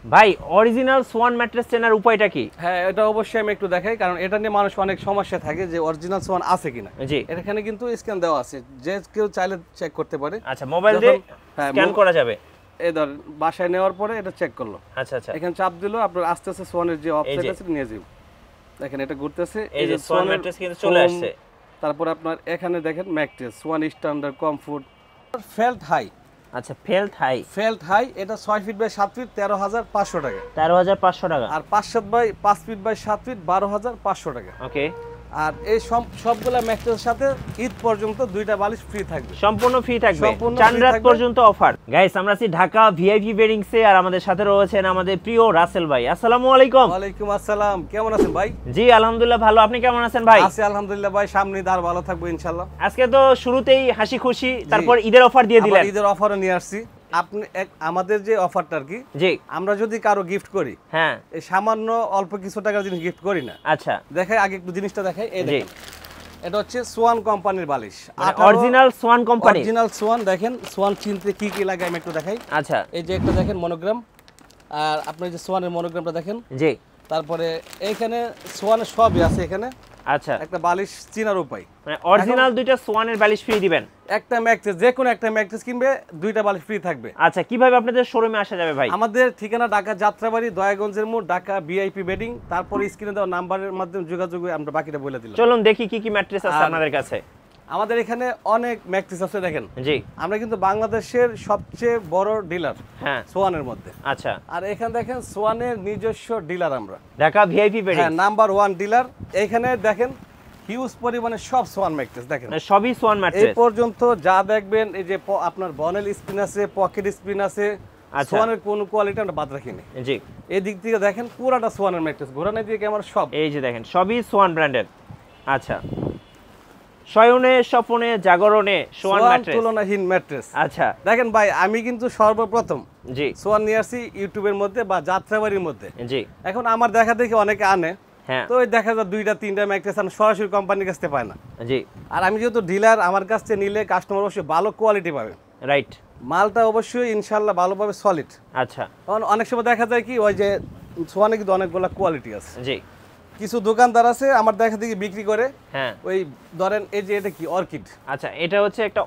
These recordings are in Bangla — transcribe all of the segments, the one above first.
ভাই অরিজিনাল সোয়ান ম্যাট্রেস চেনার উপায়টা কি? হ্যাঁ, এটা অবশ্যই আমি একটু দেখাই, কারণ এটা নিয়ে মানুষ অনেক সমস্যা থাকে যে অরিজিনাল সোয়ান আছে কিনা। জি, এখানে কিন্তু স্ক্যান দেওয়া আছে, যে কেউ চাইলে চেক করতে পারে। আচ্ছা, মোবাইল দিয়ে স্ক্যান করা যাবে। এই ধর বাসায় নেওয়ার পরে এটা চেক করলো, আচ্ছা আচ্ছা, এখানে চাপ দিলো, আপনার আস্তে আস্তে সোয়ানের যে অফসেট আছে নিয়ে যাবে। দেখেন এটা ঘুরতেছে, এই যে সোয়ান ম্যাট্রেস কিন্তু চলে আসছে। তারপর আপনার এখানে দেখেন mattress Swan standard comfort felt high. আচ্ছা, ফেল্ট হাই, এটা 6 ফিট বাই 7 ফিট 13,500 টাকা। 13,500 টাকা। আর 5 ফিট বাই 7 ফিট 12,500 টাকা। ওকে। আর এই সবগুলা ম্যাট্রেসের সাথে ঈদ পর্যন্ত দুইটা বালিশ ফ্রি থাকবে, সম্পূর্ণ ফ্রি থাকবে, চাঁদ রাত পর্যন্ত অফার। গাইস, আমরা আছি ঢাকা ভিআইপি বেডিংসে, আর আমাদের সাথে রয়েছেন আমাদের প্রিয় রাসেল ভাই। আসসালামু আলাইকুম। ওয়ালাইকুম আসসালাম, কেমন আছেন ভাই? জি আলহামদুলিল্লাহ ভালো, আপনি কেমন আছেন ভাই? আছি আলহামদুলিল্লাহ ভাই, সামনে আর ভালো থাকবো ইনশাআল্লাহ। আজকে তো শুরুতেই হাসি খুশি, তারপর ঈদের অফার দিয়ে দিলেন। ঈদের অফারও নিয়ে আসছি। আপনি আমাদের যে অফারটা আর কি, জি, আমরা যদি কারো গিফট করি, হ্যাঁ, এই সামান্য অল্প কিছু টাকার জিনিস গিফট করি না। আচ্ছা, দেখাই আগে একটু জিনিসটা দেখাই। এই দেখেন, এটা হচ্ছে সোয়ান কোম্পানির বালিশ, original Swan company. Original Swan. দেখেন সোয়ান চিনতে কি কি লাগে আমি একটু দেখাই। আচ্ছা, এই যে একটা দেখেন মনোগ্রাম, আর আপনি যে সোয়ানের মনোগ্রামটা দেখেন। জি, তারপরে এইখানে সোয়ানের সবই আছে এখানে। আচ্ছা, একটা বালিশ চিনার উপায়, মানে অরিজিনাল দুইটা সোয়ানের বালিশ ফ্রি দিবেন। একটা ম্যাট্রেস, যে কোনো একটা ম্যাট্রেস কিনবে দুইটা বালিশ ফ্রি থাকবে। আচ্ছা, কিভাবে আপনাদের শোরুমে আসা যাবে ভাই? আমাদের ঠিকানা ঢাকা যাত্রাবাড়ি, দয়াগঞ্জের মোড়, ঢাকা ভিআইপি বেডিং। তারপর স্ক্রিনে দেওয়া নাম্বারের মাধ্যমে যোগাযোগ আমরা বাকিটা বলে দিলাম। চলুন দেখি কি কি ম্যাট্রেস আছে আপনাদের কাছে। আমাদের এখানে অনেক ম্যাট্রেস আছে দেখেন। জি, আমরা কিন্তু বাংলাদেশের সবচেয়ে বড় ডিলার, হ্যাঁ, সোয়ানের মধ্যে। আচ্ছা, আর এখানে দেখেন সোয়ানের নিজস্ব ডিলার আমরা, ঢাকা ভিআইপি বেডিং, হ্যাঁ, নাম্বার 1 ডিলার। এখানে দেখেন হিউজ পরিমাণে সব সোয়ান ম্যাট্রেস দেখেন, সবই সোয়ান এই ম্যাট্রেস। পর্যন্ত যা দেখবেন, এই যে আপনার বনেল স্পিন আছে, পকেট স্পিন আছে, সোয়ানের কোন কোয়ালিটি আমরা বাদ রাখিনি। জি, এই দিক থেকে দেখেন পুরাটা সোয়ানের ম্যাট্রেস, ঘোরানোর দিকে আমার সব, এই যে দেখেন সবই সোয়ান ব্র্যান্ডের। আচ্ছা, শয়নে স্বপনে জাগরণে সোয়ান ম্যাট্রেস, তুলনাহীন ম্যাট্রেস। আচ্ছা, দেখেন ভাই, আমি কিন্তু সর্বপ্রথম জি, সোয়ান নিয়ে আসছি ইউটিউবের মধ্যে বা যাত্রাবাড়ির মধ্যে। জি, এখন আমার দেখা দেখি অনেকে আনে, হ্যাঁ, তো ওই দেখা যায় 2টা 3টা ম্যাট্রেস সরাসরি কোম্পানির কাছ থেকে পায় না। জি, আর আমি যেহেতু ডিলার, আমার কাছ থেকে নিলে কাস্টমার অবশ্যই ভালো কোয়ালিটি পাবে, রাইট, মালটা অবশ্যই ইনশাল্লাহ ভালোভাবে সলিড। আচ্ছা, কারণ অনেক সময় দেখা যায় কি, ওই যে সোয়ানে কিন্তু অনেকগুলো কোয়ালিটি আছে। জি, কিছু দোকানদার আছে আমার দেখা দেখি বিক্রি করে, হ্যাঁ, ওই ধরেন এই যে এটা কি অর্কিড, আচ্ছা, এটা হচ্ছে একটা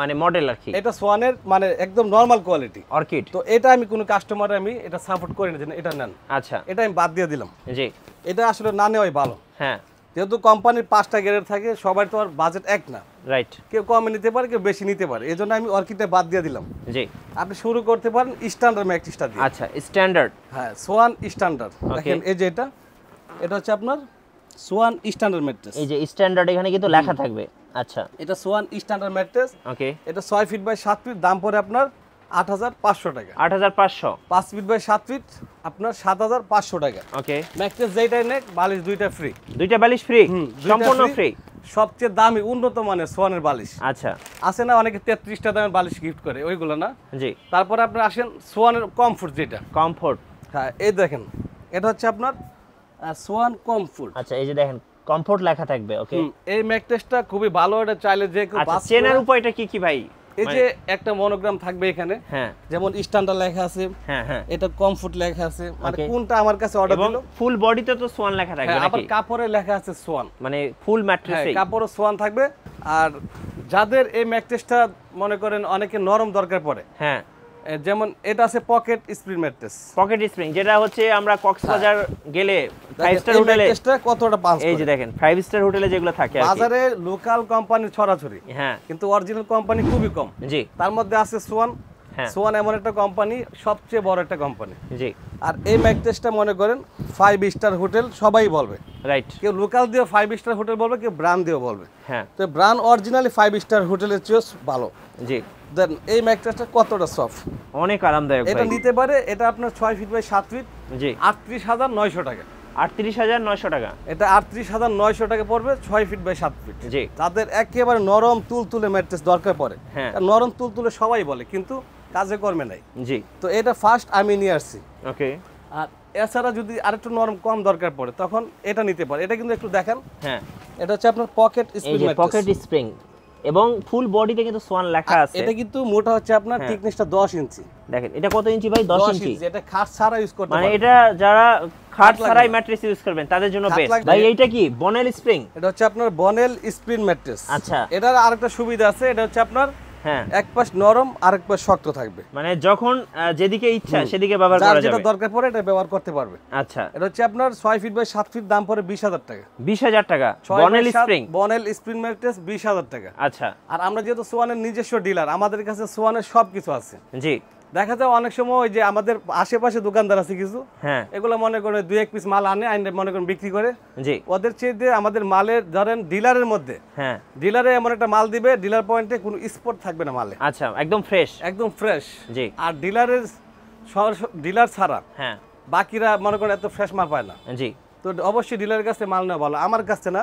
মানে মডেল আর কি, এটা সোয়ানের মানে একদম নরমাল কোয়ালিটি অর্কিড। তো এটা আমি কোনো কাস্টমার আমি এটা সাপোর্ট করি না, এটা নেন, আচ্ছা, এটা আমি বাদ দিয়ে দিলাম। জি, এটা আসলে না নেওয়াই ভালো, হ্যাঁ, যেহেতু কোম্পানির 5টা গ্রেড থাকে, সবার তো আর বাজেট এক না, রাইট, কেউ কমে নিতে পারে, কেউ বেশি নিতে পারে, এই জন্য আমি অর্কিডটা বাদ দিয়ে দিলাম। জি, আপনি শুরু করতে পারেন স্ট্যান্ডার্ড ম্যাট্রেসটা দিয়ে। আচ্ছা, স্ট্যান্ডার্ড, হ্যাঁ, সোয়ান স্ট্যান্ডার্ড। দেখেন এই যে এটা হচ্ছে আপনার সোয়ান স্ট্যান্ডার্ড ম্যাট্রেস, এই যে স্ট্যান্ডার্ড এখানে কিন্তু লেখা থাকবে। আচ্ছা, এটা সোয়ান স্ট্যান্ডার্ড ম্যাট্রেস। ওকে, এটা 6 ফিট বাই 7 ফিট, দাম পড়ে আপনার 8,500 টাকা। 8,500। 5 ফিট বাই 7 ফিট আপনার 7,500 টাকা। ওকে, ম্যাট্রেস যেটাই নেক, বালিশ দুইটা ফ্রি, দুইটা বালিশ ফ্রি, সম্পূর্ণ ফ্রি। সবচেয়ে দামি উন্নত মানের সোয়ানের বালিশ। আচ্ছা, আছে না অনেকে 33টা দামের বালিশ গিফট করে, ওইগুলো না। জি, তারপরে আপনি আসেন সোয়ানের কমফোর্ট যেটা, কমফোর্ট। হ্যাঁ, এই দেখেন এটা হচ্ছে আপনার সোয়ান কমফোর্ট। আচ্ছা, এই যে দেখেন কমফোর্ট লেখা থাকবে। ওকে, এই ম্যাট্রেসটা খুবই ভালো, এটা চাইলে যে কেউ আচ্ছা, চেনার উপায়টা কি কি ভাই? এই যে একটা মনোগ্রাম থাকবে এখানে, হ্যাঁ, যেমন স্ট্যান্ডার্ড লেখা আছে, হ্যাঁ, হ্যাঁ, এটা কমফোর্ট লেখা আছে, মানে কোনটা আমার কাছে অর্ডার দিলো। ফুল বডিতে তো সোয়ান লেখা থাকবে হ্যাঁ, আবার নাকি? কাপড়ে লেখা আছে সোয়ান, মানে ফুল ম্যাট্রেসে কাপড়ে সোয়ান থাকবে। আর যাদের এই ম্যাট্রেসটা মনে করেন অনেকে নরম দরকার পড়ে, হ্যাঁ, যেমন এটা আছে pocket spring mattress, pocket spring, যেটা হচ্ছে আমরা কক্সবাজার গেলে 5 স্টার এই হোটেলে ম্যাট্রেসটা কতটা পাঁচ, এই যে দেখেন 5 স্টার হোটেলে যেগুলো থাকে আর কি, বাজারে লোকাল কোম্পানি ছড়াছড়ি, হ্যাঁ, কিন্তু অরিজিনাল কোম্পানি খুবই কম। জি, তার মধ্যে আছে সোয়ান। হ্যাঁ, সোয়ান এমন একটা কোম্পানি, সবচেয়ে বড় একটা কোম্পানি। জি, আর এই ম্যাট্রেসটা মনে করেন 5 স্টার হোটেল সবাই বলবে, রাইট, কেউ লোকাল দিয়ে 5 স্টার হোটেল বলবে, কেউ ব্র্যান্ড দিয়ে বলবে। হ্যাঁ, তো ব্র্যান্ড অরিজিনালি 5 স্টার হোটেলের চেয়ে ভালো। জি, দেন এই ম্যাট্রেসটা কতটা সফট, অনেক আরামদায়ক এটা ভাই। নিতে পারে, এটা আপনার 6 ফিট বাই 7 ফিট, জি, 38,900 টাকা। 38,900 টাকা। এটা 38,900 টাকা পড়বে 6 ফিট বাই 7 ফিট। জি, তাদের একেবারে নরম তুলতুলে ম্যাট্রেস দরকার পড়ে, হ্যাঁ, নরম তুলতুলে সবাই বলে, কিন্তু কাজে কর্মে নাই। জি, তো এটা ফার্স্ট আমি নিয়ে আসছি। ওকে, আর এছাড়া যদি আরেকটু নরম কম দরকার পড়ে, তখন এটা নিতে পারে। এটা কিন্তু একটু দেখেন, হ্যাঁ, এটা হচ্ছে আপনার পকেট এই স্প্রিং যে ম্যাট্রেস। পকেট স্প্রিং, এবং ফুল বডিতে কিন্তু সোয়ান লেখা আছে। এটা কিন্তু মোটা হচ্ছে আপনার থিকনেসটা 10 ইঞ্চি। দেখেন এটা কত ইঞ্চি ভাই? 10 ইঞ্চি। এটা খাট ছাড়া ইউজ করতে মানে পারবেন, এটা যারা খাট ছাড়াই ম্যাট্রেস ইউজ করবেন তাদের জন্য বেস্ট। ভাই এইটা কি বনেল স্প্রিং? এটা হচ্ছে আপনার বনেল স্প্রিং ম্যাট্রেস। আচ্ছা, এটার আরেকটা সুবিধা আছে, এটা হচ্ছে আপনার হ্যাঁ এক পাশ নরম আর এক পাশ শক্ত থাকবে, মানে যখন যেদিকে ইচ্ছা সেদিকে ব্যবহার করা যাবে, যেটা দরকার পড়ে এটা ব্যবহার করতে পারবে। আচ্ছা, এটা হচ্ছে আপনার 6 ফিট বাই 7 ফিট, দাম পড়ে 20,000 টাকা। 20,000 টাকা Bonnell spring? Bonnell spring mattress 20,000 টাকা। আচ্ছা, আর আমরা যেহেতু সোয়ানের নিজস্ব ডিলার, আমাদের কাছে সোয়ানের সবকিছু আছে। জি, দেখা যায় অনেক সময় ওই যে আমাদের আশেপাশে দোকানদার আছে কিছু, হ্যাঁ এগুলো মনে করেন 2-1 পিস মাল আনে মনে করেন বিক্রি করে। জি, ওদের চেয়ে আমাদের মালের ধরেন ডিলারের মধ্যে, হ্যাঁ ডিলারে এমন একটা মাল দিবে, ডিলার পয়েন্টে কোনো স্পট থাকবে না মালে, আচ্ছা একদম ফ্রেশ, একদম ফ্রেশ। জি, আর ডিলারের ডিলার ছাড়া হ্যাঁ বাকিরা মনে করেন এত ফ্রেশ মাল পায় না। জি, তো অবশ্যই ডিলারের কাছে মাল নেওয়া ভালো, আমার কাছে না,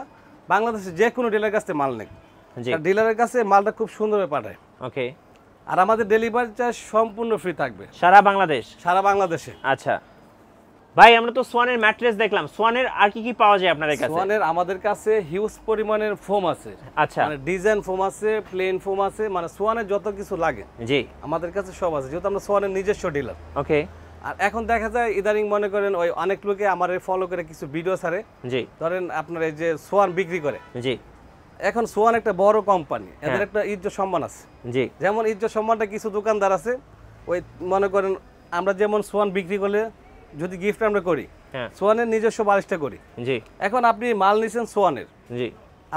বাংলাদেশে যে কোনো ডিলারের কাছে মাল নেই, জি, ডিলারের কাছে মালটা খুব সুন্দরভাবে পাঠায়। ওকে, আর আমাদের ডেলিভারি চার্জ সম্পূর্ণ ফ্রি থাকবে সারা বাংলাদেশ? সারা বাংলাদেশে। আচ্ছা ভাই, আমরা তো সোয়ানের ম্যাট্রেস দেখলাম, সোয়ানের আর কি কি পাওয়া যায় আপনাদের কাছে? সোয়ানের আমাদের কাছে হিউজ পরিমাণের ফোম আছে। আচ্ছা, মানে ডিজাইন ফোম আছে, প্লেন ফোম আছে, মানে সোয়ানের যত কিছু লাগে জি আমাদের কাছে সব আছে, যেহেতু আমরা সোয়ানের নিজস্ব ডিলার। ওকে, আর এখন দেখা যায় ইদানিং মনে করেন ওই অনেক লোকে আমার ফলো করে কিছু ভিডিও ছাড়ে, জি ধরেন আপনার এই যে সোয়ান বিক্রি করে। জি, এখন সোয়ান একটা বড় কোম্পানি, এদের একটা ইজ্জত সম্মান আছে। জি, যেমন ইজ্জত সম্মানটা কিছু দোকানদার আছে, ওই মনে করেন আমরা যেমন সোয়ান বিক্রি করলে যদি গিফট আমরা করি, হ্যাঁ সোয়ানের নিজস্ব বালিশটা করি। জি, এখন আপনি মাল নিছেন সোয়ানের, জি,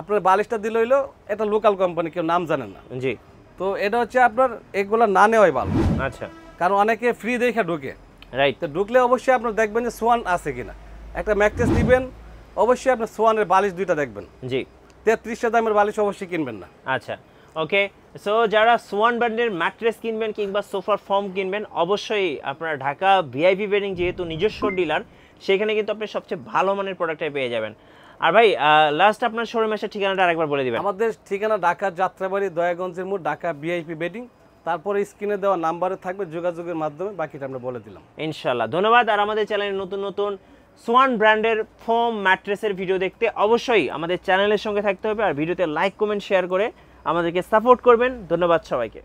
আপনার বালিশটা দিল হইলো এটা লোকাল কোম্পানি, কেউ নাম জানেন না, জি, তো এটা হচ্ছে আপনার এগুলো না নেওয়াই ভালো। আচ্ছা, কারণ অনেকে ফ্রি দেখে ঢুকে, রাইট, তো ঢুকলে অবশ্যই আপনার দেখবেন যে সোয়ান আছে কিনা। একটা ম্যাট্রেস দিবেন, অবশ্যই আপনার সোয়ানের বালিশ দুইটা দেখবেন, জি, 33টা দামের বালিশ অবশ্যই কিনবেন না। আচ্ছা ওকে। সো যারা সোয়ান ব্র্যান্ডের ম্যাট্রেস কিনবেন কিংবা সোফার ফর্ম কিনবেন, অবশ্যই আপনারা ঢাকা ভিআইপি বেডিং যেহেতু নিজস্ব ডিলার, সেখানে কিন্তু আপনি সবচেয়ে ভালো মানের প্রোডাক্টটা পেয়ে যাবেন। আর ভাই লাস্ট আপনার শোরুম এসে ঠিকানাটা আরেকবার বলে দিবেন। আমাদের ঠিকানা ঢাকা যাত্রাবাড়ি দয়াগঞ্জের মোড়, ঢাকা ভিআইপি বেডিং। তারপরে স্ক্রিনে দেওয়া নাম্বারে থাকবে, যোগাযোগের মাধ্যমে বাকিটা আমরা বলে দিলাম। ইনশাআল্লাহ, ধন্যবাদ। আর আমাদের চ্যানেলে নতুন নতুন সোয়ান ব্র্যান্ডের ফোম ম্যাট্রেসের ভিডিও দেখতে অবশ্যই আমাদের চ্যানেলের সঙ্গে থাকতে হবে, আর ভিডিওতে লাইক কমেন্ট শেয়ার করে আমাদেরকে সাপোর্ট করবেন। ধন্যবাদ সবাইকে।